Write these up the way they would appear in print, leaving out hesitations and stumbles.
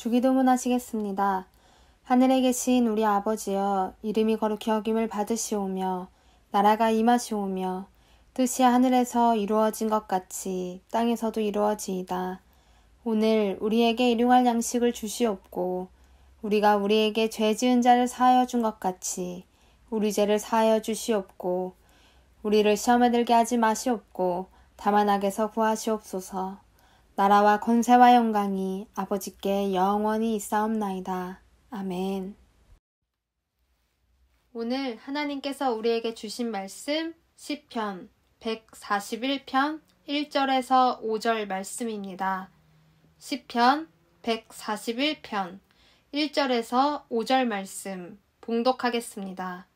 주기도문 하시겠습니다. 하늘에 계신 우리 아버지여, 이름이 거룩히 여김을 받으시오며 나라가 임하시오며 뜻이 하늘에서 이루어진 것 같이 땅에서도 이루어지이다. 오늘 우리에게 일용할 양식을 주시옵고 우리가 우리에게 죄 지은 자를 사하여 준 것 같이 우리 죄를 사하여 주시옵고 우리를 시험에 들게 하지 마시옵고 다만 악에서 구하시옵소서. 나라와 권세와 영광이 아버지께 영원히 있사옵나이다. 아멘. 오늘 하나님께서 우리에게 주신 말씀 시편 141편 1절에서 5절 말씀입니다. 시편 141편 1절에서 5절 말씀 봉독하겠습니다.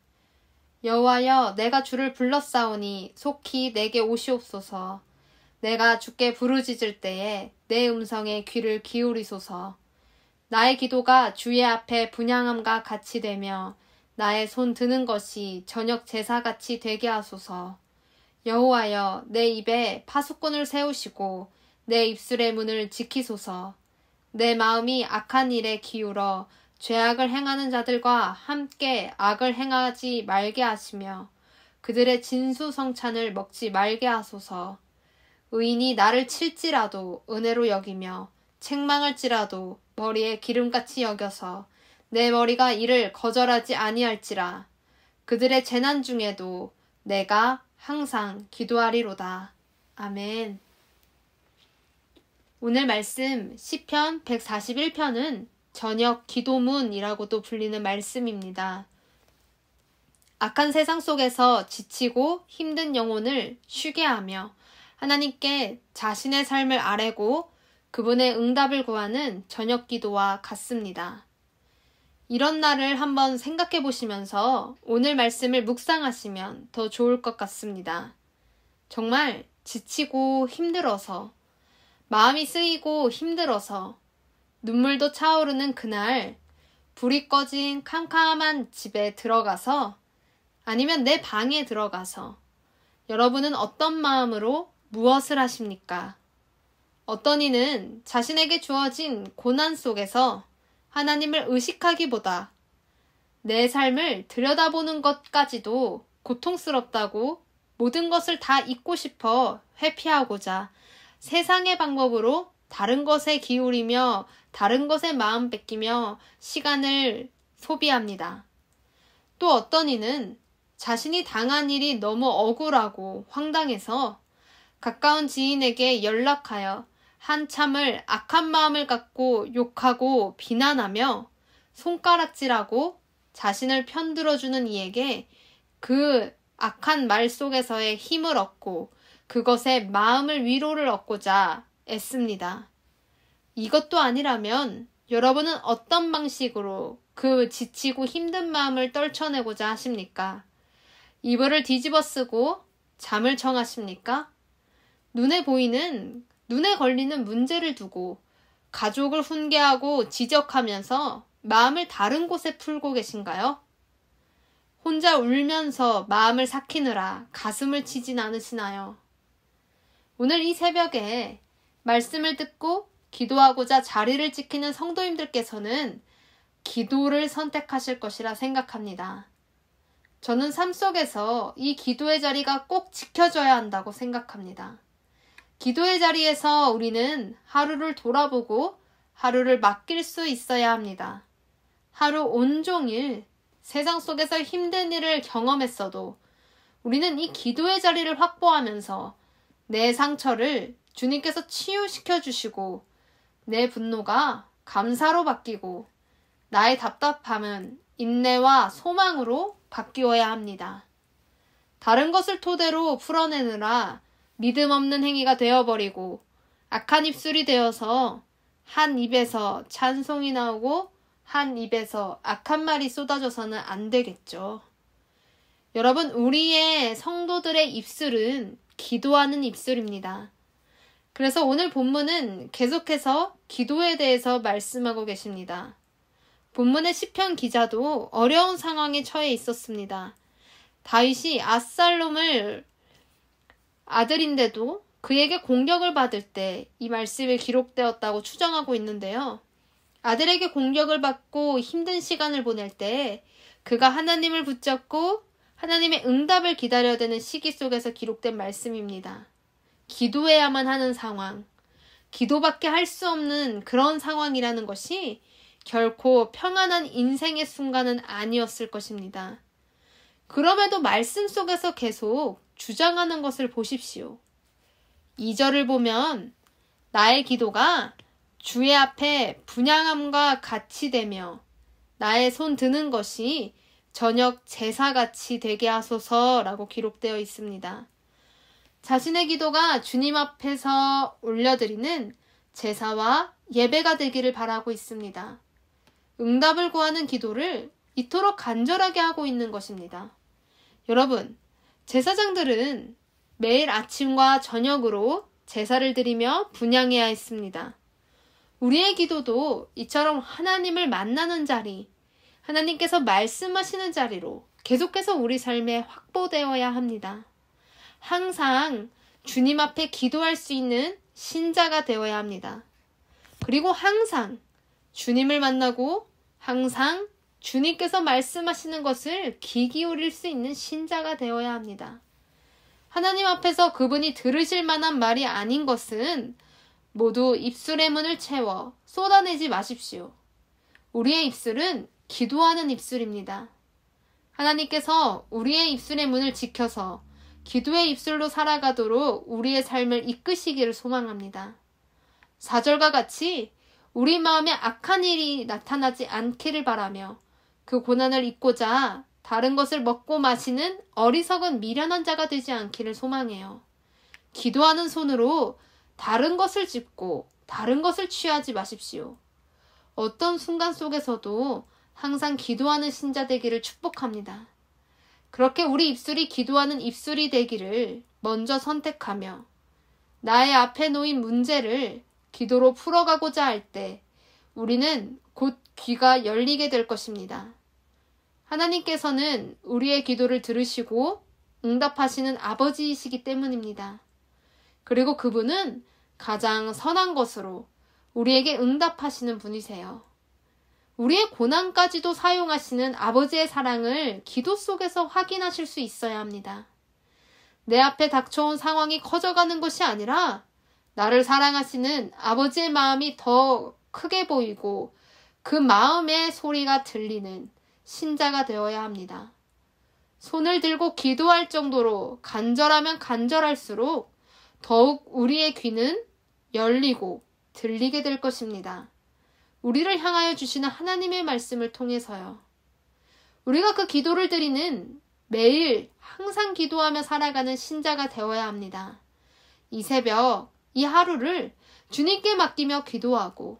여호와여, 내가 주를 불렀사오니 속히 내게 오시옵소서. 내가 주께 부르짖을 때에 내 음성에 귀를 기울이소서. 나의 기도가 주의 앞에 분향함과 같이 되며 나의 손 드는 것이 저녁 제사같이 되게 하소서. 여호와여, 내 입에 파수꾼을 세우시고 내 입술의 문을 지키소서. 내 마음이 악한 일에 기울어 죄악을 행하는 자들과 함께 악을 행하지 말게 하시며 그들의 진수성찬을 먹지 말게 하소서. 의인이 나를 칠지라도 은혜로 여기며 책망할지라도 머리에 기름같이 여겨서 내 머리가 이를 거절하지 아니할지라. 그들의 재난 중에도 내가 항상 기도하리로다. 아멘. 오늘 말씀 시편 141편은 저녁 기도문이라고도 불리는 말씀입니다. 악한 세상 속에서 지치고 힘든 영혼을 쉬게 하며 하나님께 자신의 삶을 아뢰고 그분의 응답을 구하는 저녁 기도와 같습니다. 이런 날을 한번 생각해 보시면서 오늘 말씀을 묵상하시면 더 좋을 것 같습니다. 정말 지치고 힘들어서, 마음이 쓰이고 힘들어서, 눈물도 차오르는 그날, 불이 꺼진 캄캄한 집에 들어가서, 아니면 내 방에 들어가서 여러분은 어떤 마음으로 무엇을 하십니까? 어떤 이는 자신에게 주어진 고난 속에서 하나님을 의식하기보다 내 삶을 들여다보는 것까지도 고통스럽다고 모든 것을 다 잊고 싶어 회피하고자 세상의 방법으로 다른 것에 기울이며 다른 것에 마음 뺏기며 시간을 소비합니다. 또 어떤 이는 자신이 당한 일이 너무 억울하고 황당해서 가까운 지인에게 연락하여 한참을 악한 마음을 갖고 욕하고 비난하며 손가락질하고 자신을 편들어주는 이에게 그 악한 말 속에서의 힘을 얻고 그것에 마음을 위로를 얻고자 애씁니다. 이것도 아니라면 여러분은 어떤 방식으로 그 지치고 힘든 마음을 떨쳐내고자 하십니까? 이불을 뒤집어 쓰고 잠을 청하십니까? 눈에 걸리는 문제를 두고 가족을 훈계하고 지적하면서 마음을 다른 곳에 풀고 계신가요? 혼자 울면서 마음을 삭히느라 가슴을 치진 않으시나요? 오늘 이 새벽에 말씀을 듣고 기도하고자 자리를 지키는 성도님들께서는 기도를 선택하실 것이라 생각합니다. 저는 삶 속에서 이 기도의 자리가 꼭 지켜져야 한다고 생각합니다. 기도의 자리에서 우리는 하루를 돌아보고 하루를 맡길 수 있어야 합니다. 하루 온종일 세상 속에서 힘든 일을 경험했어도 우리는 이 기도의 자리를 확보하면서 내 상처를 주님께서 치유시켜 주시고 내 분노가 감사로 바뀌고 나의 답답함은 인내와 소망으로 바뀌어야 합니다. 다른 것을 토대로 풀어내느라 믿음 없는 행위가 되어버리고 악한 입술이 되어서 한 입에서 찬송이 나오고 한 입에서 악한 말이 쏟아져서는 안 되겠죠. 여러분, 우리의 성도들의 입술은 기도하는 입술입니다. 그래서 오늘 본문은 계속해서 기도에 대해서 말씀하고 계십니다. 본문의 시편 기자도 어려운 상황에 처해 있었습니다. 다윗이 압살롬을 아들인데도 그에게 공격을 받을 때 이 말씀이 기록되었다고 추정하고 있는데요. 아들에게 공격을 받고 힘든 시간을 보낼 때 그가 하나님을 붙잡고 하나님의 응답을 기다려야 되는 시기 속에서 기록된 말씀입니다. 기도해야만 하는 상황, 기도밖에 할 수 없는 그런 상황이라는 것이 결코 평안한 인생의 순간은 아니었을 것입니다. 그럼에도 말씀 속에서 계속 주장하는 것을 보십시오. 2절을 보면 나의 기도가 주의 앞에 분향함과 같이 되며 나의 손 드는 것이 저녁 제사같이 되게 하소서라고 기록되어 있습니다. 자신의 기도가 주님 앞에서 올려드리는 제사와 예배가 되기를 바라고 있습니다. 응답을 구하는 기도를 이토록 간절하게 하고 있는 것입니다. 여러분, 제사장들은 매일 아침과 저녁으로 제사를 드리며 분향해야 했습니다. 우리의 기도도 이처럼 하나님을 만나는 자리, 하나님께서 말씀하시는 자리로 계속해서 우리 삶에 확보되어야 합니다. 항상 주님 앞에 기도할 수 있는 신자가 되어야 합니다. 그리고 항상 주님을 만나고 항상 주님께서 말씀하시는 것을 귀 기울일 수 있는 신자가 되어야 합니다. 하나님 앞에서 그분이 들으실 만한 말이 아닌 것은 모두 입술의 문을 채워 쏟아내지 마십시오. 우리의 입술은 기도하는 입술입니다. 하나님께서 우리의 입술의 문을 지켜서 기도의 입술로 살아가도록 우리의 삶을 이끄시기를 소망합니다. 4절과 같이 우리 마음에 악한 일이 나타나지 않기를 바라며 그 고난을 잊고자 다른 것을 먹고 마시는 어리석은 미련한 자가 되지 않기를 소망해요. 기도하는 손으로 다른 것을 짚고 다른 것을 취하지 마십시오. 어떤 순간 속에서도 항상 기도하는 신자 되기를 축복합니다. 그렇게 우리 입술이 기도하는 입술이 되기를 먼저 선택하며 나의 앞에 놓인 문제를 기도로 풀어가고자 할 때 우리는 곧 귀가 열리게 될 것입니다. 하나님께서는 우리의 기도를 들으시고 응답하시는 아버지이시기 때문입니다. 그리고 그분은 가장 선한 것으로 우리에게 응답하시는 분이세요. 우리의 고난까지도 사용하시는 아버지의 사랑을 기도 속에서 확인하실 수 있어야 합니다. 내 앞에 닥쳐온 상황이 커져가는 것이 아니라 나를 사랑하시는 아버지의 마음이 더 크게 보이고 그 마음의 소리가 들리는 신자가 되어야 합니다. 손을 들고 기도할 정도로 간절하면 간절할수록 더욱 우리의 귀는 열리고 들리게 될 것입니다. 우리를 향하여 주시는 하나님의 말씀을 통해서요. 우리가 그 기도를 드리는 매일 항상 기도하며 살아가는 신자가 되어야 합니다. 이 새벽, 이 하루를 주님께 맡기며 기도하고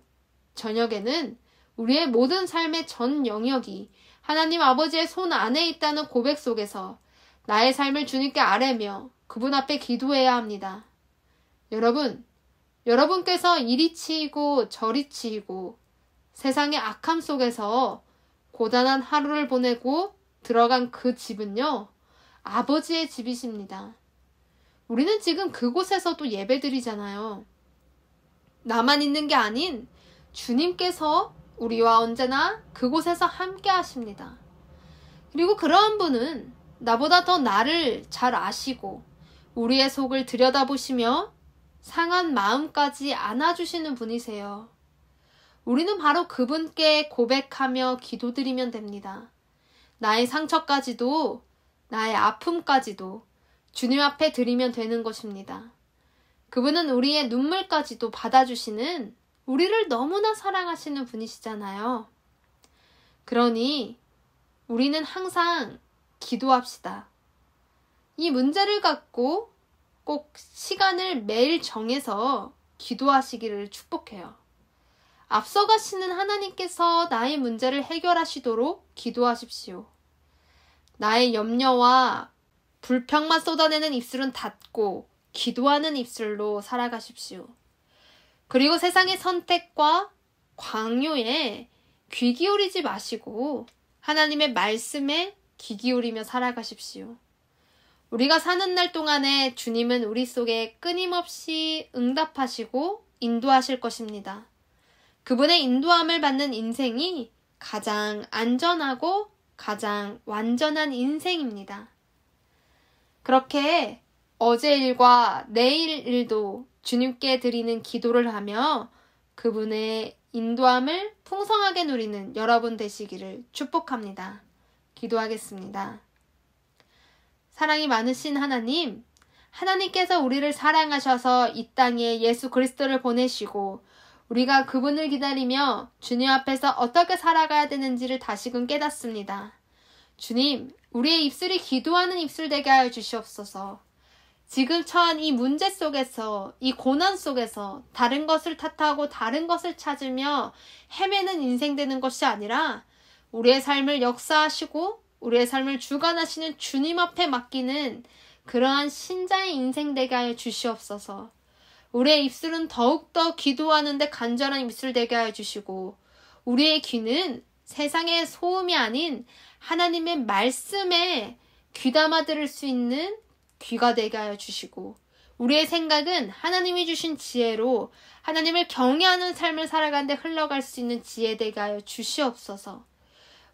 저녁에는 우리의 모든 삶의 전 영역이 하나님 아버지의 손 안에 있다는 고백 속에서 나의 삶을 주님께 아뢰며 그분 앞에 기도해야 합니다. 여러분께서 이리 치이고 저리 치이고 세상의 악함 속에서 고단한 하루를 보내고 들어간 그 집은요, 아버지의 집이십니다. 우리는 지금 그곳에서도 예배드리잖아요. 나만 있는 게 아닌 주님께서 우리와 언제나 그곳에서 함께 하십니다. 그리고 그러한 분은 나보다 더 나를 잘 아시고 우리의 속을 들여다보시며 상한 마음까지 안아주시는 분이세요. 우리는 바로 그분께 고백하며 기도드리면 됩니다. 나의 상처까지도 나의 아픔까지도 주님 앞에 드리면 되는 것입니다. 그분은 우리의 눈물까지도 받아주시는 우리를 너무나 사랑하시는 분이시잖아요. 그러니 우리는 항상 기도합시다. 이 문제를 갖고 꼭 시간을 매일 정해서 기도하시기를 축복해요. 앞서가시는 하나님께서 나의 문제를 해결하시도록 기도하십시오. 나의 염려와 불평만 쏟아내는 입술은 닫고 기도하는 입술로 살아가십시오. 그리고 세상의 선택과 광요에 귀 기울이지 마시고 하나님의 말씀에 귀 기울이며 살아가십시오. 우리가 사는 날 동안에 주님은 우리 속에 끊임없이 응답하시고 인도하실 것입니다. 그분의 인도함을 받는 인생이 가장 안전하고 가장 완전한 인생입니다. 그렇게 어제 일과 내일 일도 주님께 드리는 기도를 하며 그분의 인도함을 풍성하게 누리는 여러분 되시기를 축복합니다. 기도하겠습니다. 사랑이 많으신 하나님, 하나님께서 우리를 사랑하셔서 이 땅에 예수 그리스도를 보내시고 우리가 그분을 기다리며 주님 앞에서 어떻게 살아가야 되는지를 다시금 깨닫습니다. 주님, 우리의 입술이 기도하는 입술 되게 하여 주시옵소서. 지금 처한 이 문제 속에서, 이 고난 속에서 다른 것을 탓하고 다른 것을 찾으며 헤매는 인생 되는 것이 아니라 우리의 삶을 역사하시고 우리의 삶을 주관하시는 주님 앞에 맡기는 그러한 신자의 인생 되게 하여 주시옵소서. 우리의 입술은 더욱더 기도하는데 간절한 입술 되게 하여 주시고 우리의 귀는 세상의 소음이 아닌 하나님의 말씀에 귀담아 들을 수 있는 귀가 되게 하여 주시고 우리의 생각은 하나님이 주신 지혜로 하나님을 경외하는 삶을 살아가는데 흘러갈 수 있는 지혜 되게 하여 주시옵소서.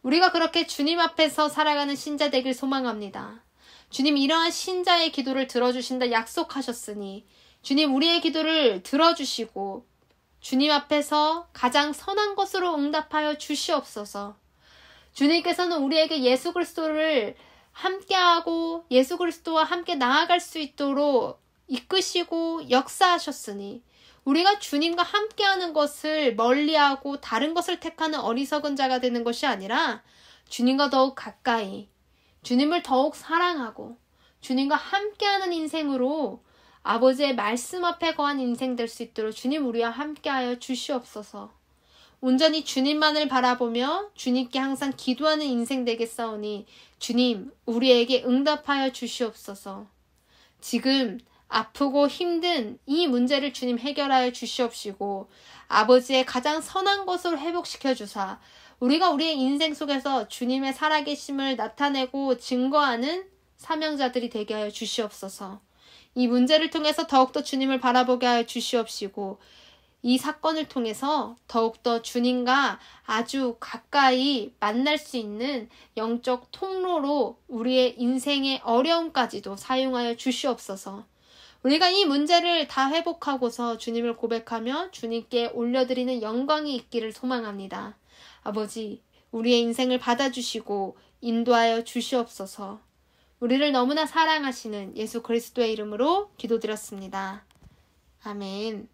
우리가 그렇게 주님 앞에서 살아가는 신자 되길 소망합니다. 주님, 이러한 신자의 기도를 들어주신다 약속하셨으니 주님, 우리의 기도를 들어주시고 주님 앞에서 가장 선한 것으로 응답하여 주시옵소서. 주님께서는 우리에게 예수 그리스도를 함께하고 예수 그리스도와 함께 나아갈 수 있도록 이끄시고 역사하셨으니 우리가 주님과 함께하는 것을 멀리하고 다른 것을 택하는 어리석은 자가 되는 것이 아니라 주님과 더욱 가까이, 주님을 더욱 사랑하고 주님과 함께하는 인생으로 아버지의 말씀 앞에 거한 인생 될 수 있도록 주님 우리와 함께하여 주시옵소서. 온전히 주님만을 바라보며 주님께 항상 기도하는 인생 되겠사오니 주님 우리에게 응답하여 주시옵소서. 지금 아프고 힘든 이 문제를 주님 해결하여 주시옵시고 아버지의 가장 선한 것으로 회복시켜 주사 우리가 우리의 인생 속에서 주님의 살아계심을 나타내고 증거하는 사명자들이 되게 하여 주시옵소서. 이 문제를 통해서 더욱더 주님을 바라보게 하여 주시옵시고 이 사건을 통해서 더욱더 주님과 아주 가까이 만날 수 있는 영적 통로로 우리의 인생의 어려움까지도 사용하여 주시옵소서. 우리가 이 문제를 다 회복하고서 주님을 고백하며 주님께 올려드리는 영광이 있기를 소망합니다. 아버지, 우리의 인생을 받아주시고 인도하여 주시옵소서. 우리를 너무나 사랑하시는 예수 그리스도의 이름으로 기도드렸습니다. 아멘.